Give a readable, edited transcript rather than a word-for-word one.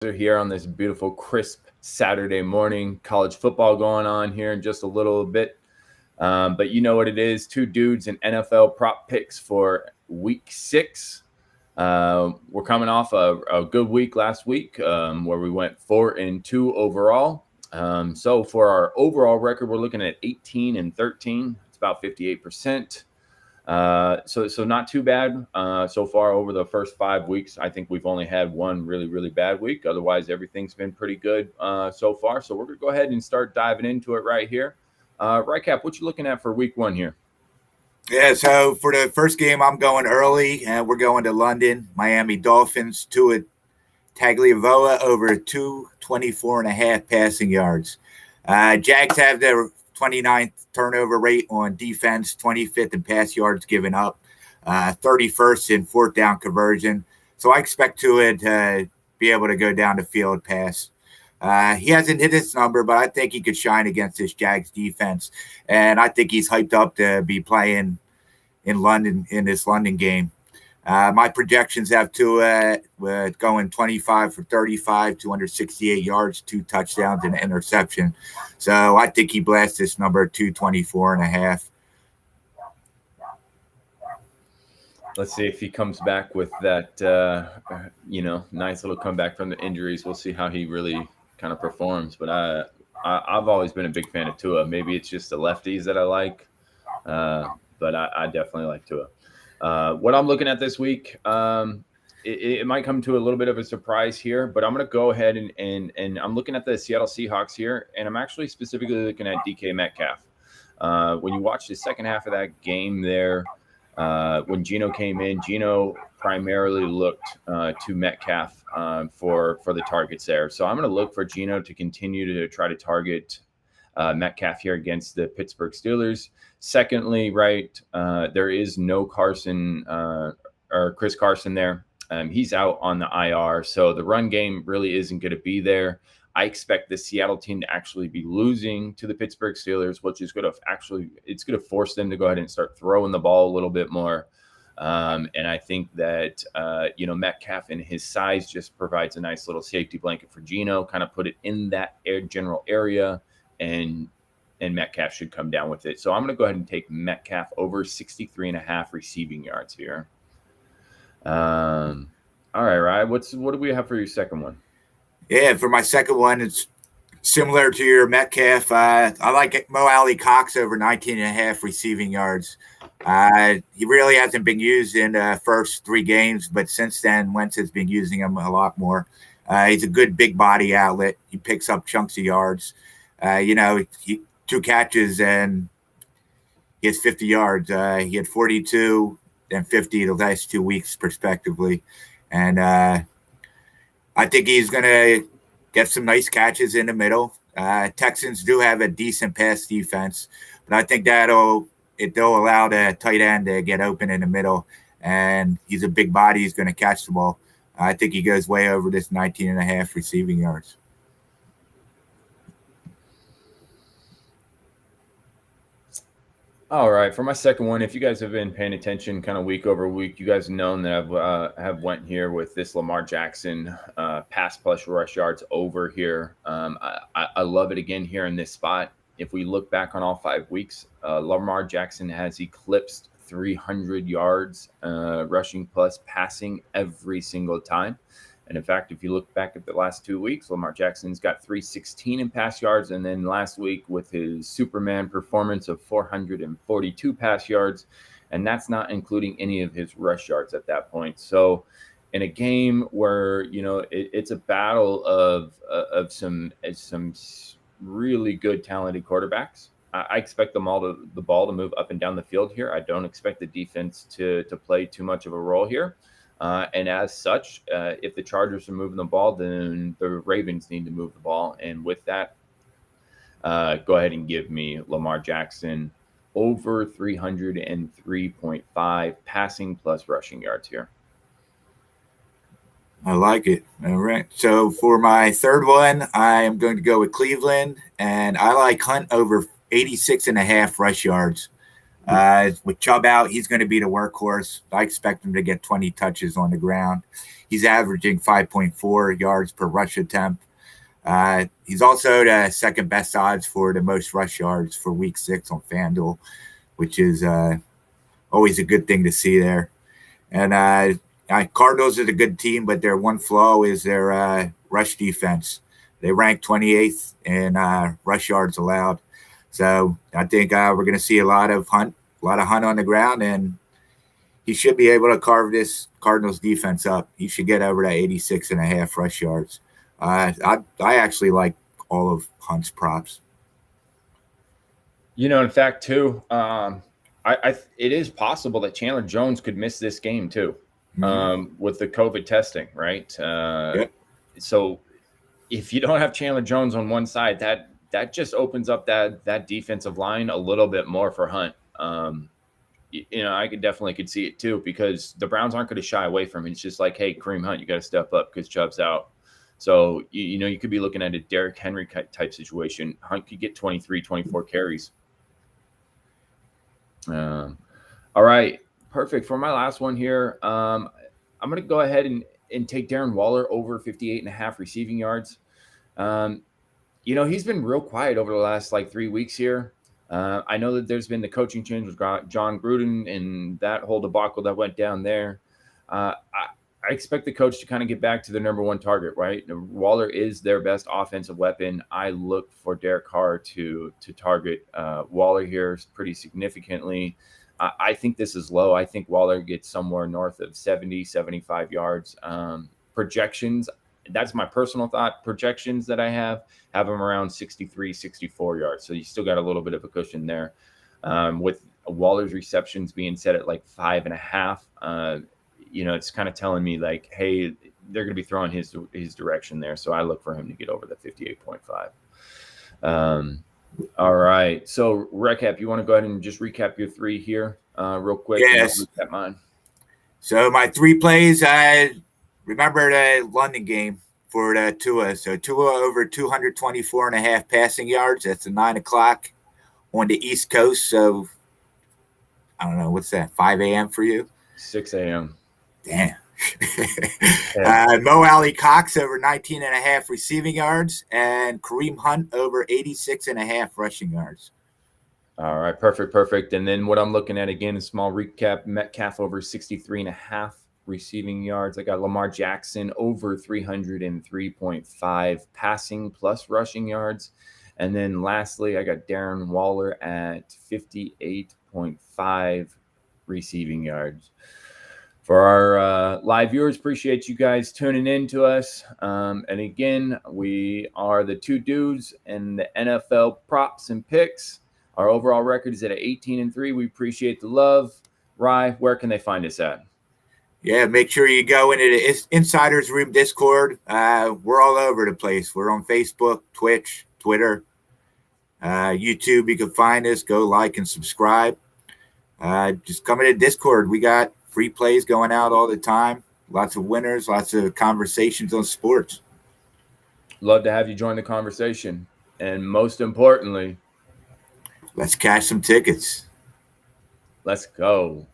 Are here on this beautiful, crisp Saturday morning. College football going on here in just a little bit. But you know what it is. Two dudes in NFL prop picks for week 6. We're coming off a good week last week where we went 4-2 overall. So for our overall record, we're looking at 18-13. It's about 58%. So not too bad so far over the first 5 weeks. I think we've only had one really bad week. Otherwise, everything's been pretty good so far. So we're going to go ahead and start diving into it right here. Wrycape, what you looking at for week 1 here? Yeah, so for the first game, I'm going early, and we're going to London. Miami Dolphins, Tua Tagliavoa over 224.5 passing yards. Jags have their 29th turnover rate on defense, 25th in pass yards given up, 31st in fourth down conversion. So I expect Tua to be able to go down the field pass. He hasn't hit his number, but I think he could shine against this Jags defense. And I think he's hyped up to be playing in London in this London game. My projections have Tua going 25 for 35, 268 yards, 2 touchdowns, and an interception. So I think he blasts this number 224.5. Let's see if he comes back with that, nice little comeback from the injuries. We'll see how he really kind of performs. But I've always been a big fan of Tua. Maybe it's just the lefties that I like, but I definitely like Tua. What I'm looking at this week, it might come to a little bit of a surprise here, but I'm going to go ahead and I'm looking at the Seattle Seahawks here, and I'm actually specifically looking at DK Metcalf. When you watch the second half of that game there, when Geno came in, Geno primarily looked to Metcalf for the targets there. So I'm going to look for Geno to continue to try to target Metcalf here against the Pittsburgh Steelers. Secondly, there is no Carson or Chris Carson there. He's out on the IR, so the run game really isn't going to be there. I expect the Seattle team to actually be losing to the Pittsburgh Steelers, which is going to force them to go ahead and start throwing the ball a little bit more. And I think that, Metcalf and his size just provides a nice little safety blanket for Geno, kind of put it in that general area, and Metcalf should come down with it. So I'm going to go ahead and take Metcalf over 63.5 receiving yards here. All right, Ryan, what do we have for your second one? Yeah, for my second one, it's similar to your Metcalf. I like Mo Alley Cox over 19.5 receiving yards. He really hasn't been used in the first 3 games, but since then, Wentz has been using him a lot more. He's a good big body outlet. He picks up chunks of yards. 2 catches and he has 50 yards. He had 42 and 50 the last 2 weeks, respectively. And I think he's going to get some nice catches in the middle. Texans do have a decent pass defense, but I think they'll allow the tight end to get open in the middle. And he's a big body. He's going to catch the ball. I think he goes way over this 19.5 receiving yards. All right, for my second one, if you guys have been paying attention kind of week over week, you guys have known that I have went here with this Lamar Jackson pass plus rush yards over here. I love it again here in this spot. If we look back on all 5 weeks, Lamar Jackson has eclipsed 300 yards rushing plus passing every single time. And in fact, if you look back at the last 2 weeks, Lamar Jackson's got 316 in pass yards. And then last week with his Superman performance of 442 pass yards. And that's not including any of his rush yards at that point. So in a game where, it's a battle of some really good talented quarterbacks, I expect the ball to move up and down the field here. I don't expect the defense to play too much of a role here. And as such, if the Chargers are moving the ball, then the Ravens need to move the ball. And with that, go ahead and give me Lamar Jackson over 303.5 passing plus rushing yards here. I like it. All right. So for my third one, I am going to go with Cleveland, and I like Hunt over 86.5 rush yards. With Chubb out, he's going to be the workhorse. I expect him to get 20 touches on the ground. He's averaging 5.4 yards per rush attempt. He's also the second best odds for the most rush yards for week 6 on FanDuel, which is always a good thing to see there. And Cardinals is a good team, but their one flaw is their rush defense. They rank 28th in rush yards allowed. So I think we're going to see a lot of Hunt on the ground, and he should be able to carve this Cardinals defense up. He should get over that 86.5 rush yards. I actually like all of Hunt's props. In fact, too, it is possible that Chandler Jones could miss this game too, with the COVID testing, right? Yep. So if you don't have Chandler Jones on one side, that just opens up that defensive line a little bit more for Hunt. I could see it too, because the Browns aren't going to shy away from it. It's just like, hey, Kareem Hunt, you got to step up because Chubb's out. So, you could be looking at a Derrick Henry type situation. Hunt could get 23, 24 carries. All right, perfect. For my last one here, I'm going to go ahead and take Darren Waller over 58.5 receiving yards. He's been real quiet over the last 3 weeks here. I know that there's been the coaching change with John Gruden and that whole debacle that went down there. I expect the coach to kind of get back to their number one target, right? Waller is their best offensive weapon. I look for Derek Carr to target Waller here pretty significantly. I think this is low. I think Waller gets somewhere north of 70, 75 yards. Projections, that's my personal thought. Projections that I have him around 63, 64 yards. So you still got a little bit of a cushion there. With Waller's receptions being set at 5.5, it's kind of telling me hey, they're going to be throwing his direction there. So I look for him to get over the 58.5. All right. So Wrycape, you want to go ahead and just recap your 3 here real quick? Yes. Recap mine. So my 3 plays, I remember the London game for the Tua. So Tua over 224.5 passing yards. That's at 9:00 on the East Coast. So I don't know, what's that, 5 a.m. for you? 6 a.m. Damn. Mo Alley Cox over 19.5 receiving yards, and Kareem Hunt over 86.5 rushing yards. All right, perfect. And then what I'm looking at again, a small recap: Metcalf over 63.5 receiving yards. I got Lamar Jackson over 303.5 passing plus rushing yards. And then lastly, I got Darren Waller at 58.5 receiving yards. For our live viewers, appreciate you guys tuning in to us. And again, we are the 2 dudes in the NFL props and picks. Our overall record is at 18-3. We appreciate the love. Rye, where can they find us at? Yeah, make sure you go into the Insiders Room Discord. We're all over the place. We're on Facebook, Twitch, Twitter, YouTube. You can find us. Go like and subscribe. Just come into Discord. We got free plays going out all the time. Lots of winners, lots of conversations on sports. Love to have you join the conversation. And most importantly, let's cash some tickets. Let's go.